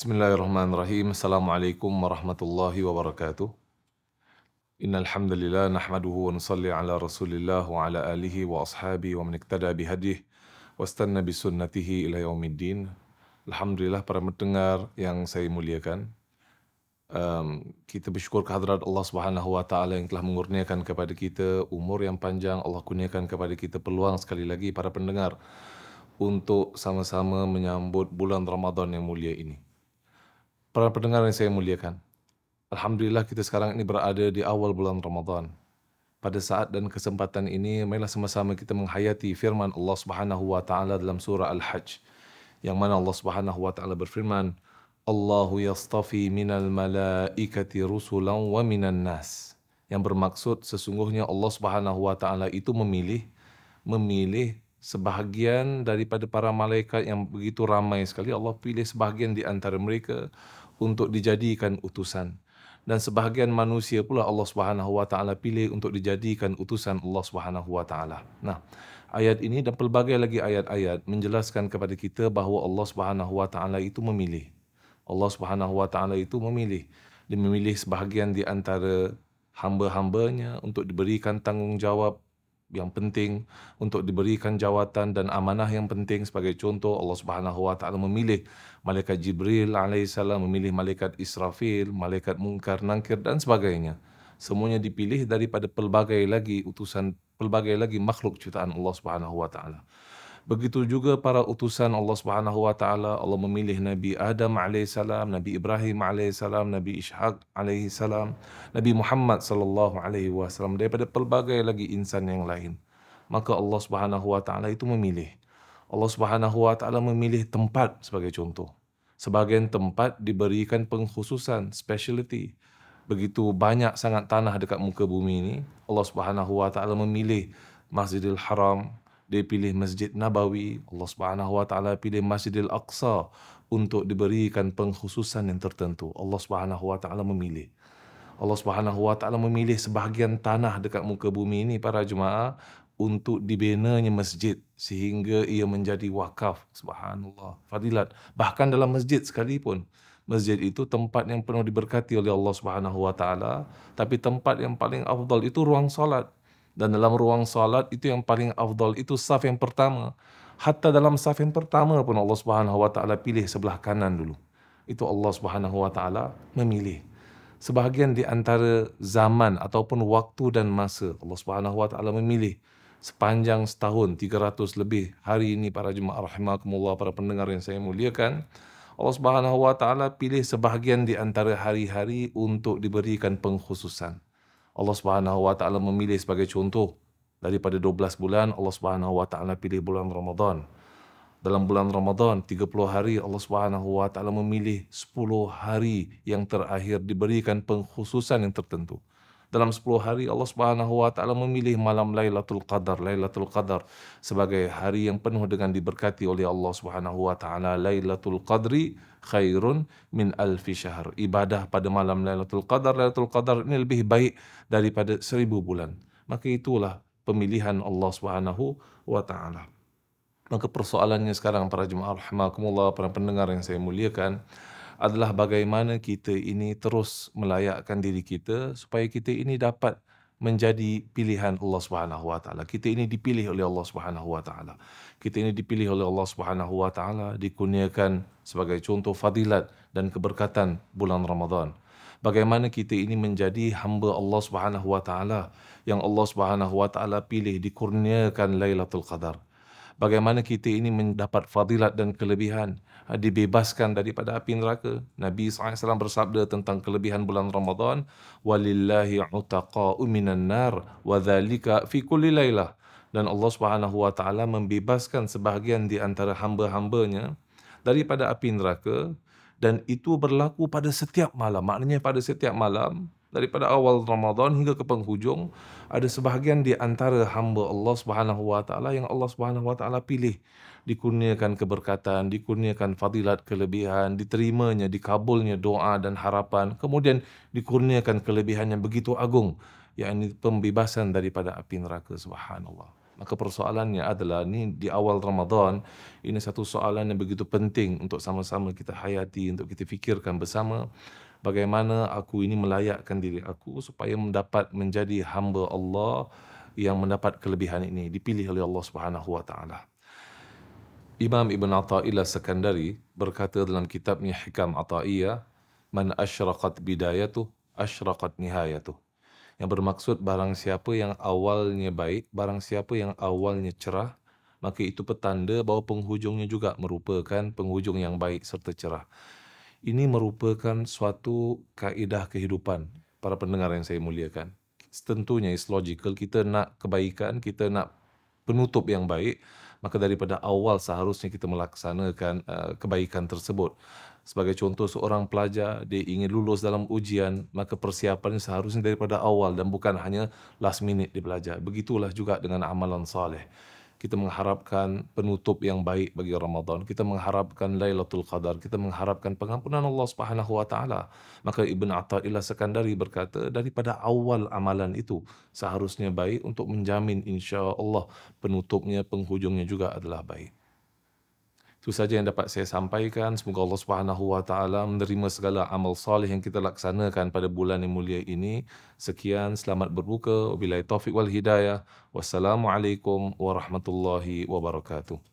Bismillahirrahmanirrahim. Assalamualaikum warahmatullahi wabarakatuh. Innal hamdalillah nahmaduhu wa nusalli ala Rasulillah wa ala alihi wa ashabihi wa man iktada bihadih wastanna bisunnatihi ila yaumiddin. Alhamdulillah para pendengar yang saya muliakan. Kita bersyukur kehadrat Allah Subhanahu wa taala yang telah mengurniakan kepada kita umur yang panjang. Allah kurniakan kepada kita peluang sekali lagi para pendengar untuk sama-sama menyambut bulan Ramadan yang mulia ini. Para pendengar yang saya muliakan, alhamdulillah kita sekarang ini berada di awal bulan Ramadan. Pada saat dan kesempatan ini, marilah sama-sama kita menghayati firman Allah Subhanahu wa taala dalam surah Al-Hajj, yang mana Allah Subhanahu wa taala berfirman, Allahu yastafi minal malaikati rusulan wa minan nas. Yang bermaksud sesungguhnya Allah Subhanahu wa taala itu memilih sebahagian daripada para malaikat yang begitu ramai sekali. Allah pilih sebahagian di antara mereka untuk dijadikan utusan, dan sebahagian manusia pula Allah Subhanahu wa taala pilih untuk dijadikan utusan Allah Subhanahu wa taala. Nah, ayat ini dan pelbagai lagi ayat-ayat menjelaskan kepada kita bahawa Allah Subhanahu wa taala itu memilih. Allah Subhanahu wa taala itu memilih. Dia memilih sebahagian di antara hamba-hambanya untuk diberikan tanggungjawab yang penting, untuk diberikan jawatan dan amanah yang penting. Sebagai contoh, Allah Subhanahu wa taala memilih malaikat Jibril alaihissalam, memilih malaikat Israfil, malaikat Munkar, Nankir dan sebagainya. Semuanya dipilih daripada pelbagai lagi utusan, pelbagai lagi makhluk ciptaan Allah Subhanahu wa taala. Begitu juga para utusan Allah Subhanahu wa taala. Allah memilih Nabi Adam alaihissalam, Nabi Ibrahim alaihissalam, Nabi Ishaq alaihissalam, Nabi Muhammad sallallahu alaihi wasallam daripada pelbagai lagi insan yang lain. Maka Allah Subhanahu wa taala itu memilih. Allah Subhanahu wa taala memilih tempat sebagai contoh. Sebagian tempat diberikan pengkhususan, speciality. Begitu banyak sangat tanah dekat muka bumi ini, Allah Subhanahu wa taala memilih Masjidil Haram, dia pilih Masjid Nabawi, Allah Subhanahu wa taala pilih Masjidil Aqsa untuk diberikan pengkhususan yang tertentu. Allah Subhanahu wa taala memilih. Allah Subhanahu wa taala memilih sebahagian tanah dekat muka bumi ini para jemaah untuk dibinanya masjid sehingga ia menjadi wakaf. Subhanallah, fadilat. Bahkan dalam masjid sekalipun, masjid itu tempat yang penuh diberkati oleh Allah Subhanahu wa taala, tapi tempat yang paling afdal itu ruang solat. Dan dalam ruang salat itu yang paling afdal itu saf yang pertama. Hatta dalam saf yang pertama pun Allah Subhanahu wa taala pilih sebelah kanan dulu. Itu Allah Subhanahu wa taala memilih. Sebahagian di antara zaman ataupun waktu dan masa, Allah Subhanahu wa taala memilih sepanjang setahun 300 lebih hari ini para jemaah rahimakumullah, para pendengar yang saya muliakan. Allah Subhanahu wa taala pilih sebahagian di antara hari-hari untuk diberikan pengkhususan. Allah Subhanahu wa taala memilih sebagai contoh daripada 12 bulan, Allah Subhanahu wa taala pilih bulan Ramadan. Dalam bulan Ramadan 30 hari, Allah Subhanahu wa taala memilih 10 hari yang terakhir diberikan pengkhususan yang tertentu. Dalam 10 hari Allah Subhanahu wa taala memilih malam Lailatul Qadar, Lailatul Qadar sebagai hari yang penuh dengan diberkati oleh Allah Subhanahu wa taala. Lailatul Qadri khairun min alfi syahr. Ibadah pada malam Lailatul Qadar ini lebih baik daripada 1000 bulan. Maka itulah pemilihan Allah Subhanahu wa taala. Maka persoalannya sekarang para jemaah rahimakumullah, para pendengar yang saya muliakan, adalah bagaimana kita ini terus melayakkan diri kita supaya kita ini dapat menjadi pilihan Allah Subhanahu wa taala. Kita ini dipilih oleh Allah Subhanahu wa taala. Kita ini dipilih oleh Allah Subhanahu wa taala, dikurniakan sebagai contoh fadilat dan keberkatan bulan Ramadan. Bagaimana kita ini menjadi hamba Allah Subhanahu wa taala yang Allah Subhanahu wa taala pilih, dikurniakan Lailatul Qadar. Bagaimana kita ini mendapat fadilat dan kelebihan, dibebaskan daripada api neraka. Nabi SAW bersabda tentang kelebihan bulan Ramadan, walillahi utaqa'u minan nar wa dzalika fi kulli lailah. Dan Allah Subhanahu wa taala membebaskan sebahagian di antara hamba-hambanya daripada api neraka, dan itu berlaku pada setiap malam. Maknanya pada setiap malam daripada awal Ramadan hingga ke penghujung, ada sebahagian di antara hamba Allah Subhanahu wa taala yang Allah Subhanahu wa taala pilih, dikurniakan keberkatan, dikurniakan fadilat, kelebihan, diterimanya, dikabulnya doa dan harapan, kemudian dikurniakan kelebihan yang begitu agung, yakni pembebasan daripada api neraka. Subhanallah. Maka persoalannya adalah ni di awal Ramadan, ini satu soalan yang begitu penting untuk sama-sama kita hayati, untuk kita fikirkan bersama bagaimana aku ini melayakkan diri aku supaya mendapat menjadi hamba Allah yang mendapat kelebihan ini, dipilih oleh Allah Subhanahu wa taala. Imam Ibn Athaillah Sekandari berkata dalam kitabnya Hikam Athaiyah, "Man asyraqat bidayatuh, asyraqat nihayatuh." Yang bermaksud barang siapa yang awalnya baik, barang siapa yang awalnya cerah, maka itu petanda bahawa penghujungnya juga merupakan penghujung yang baik serta cerah. Ini merupakan suatu kaedah kehidupan para pendengar yang saya muliakan. Tentunya is logical, kita nak kebaikan, kita nak penutup yang baik, maka daripada awal seharusnya kita melaksanakan kebaikan tersebut. Sebagai contoh, seorang pelajar dia ingin lulus dalam ujian, maka persiapannya seharusnya daripada awal dan bukan hanya last minute dia belajar. Begitulah juga dengan amalan saleh. Kita mengharapkan penutup yang baik bagi Ramadan, kita mengharapkan Lailatul Qadar, kita mengharapkan pengampunan Allah Subhanahu wa taala. Maka Ibn Athaillah Sekandari berkata, daripada awal amalan itu seharusnya baik untuk menjamin insya-Allah penutupnya, penghujungnya juga adalah baik. Itu saja yang dapat saya sampaikan. Semoga Allah Subhanahu wa taala menerima segala amal soleh yang kita laksanakan pada bulan yang mulia ini. Sekian, selamat berbuka. Wabillahi taufiq wal hidayah. Wassalamualaikum warahmatullahi wabarakatuh.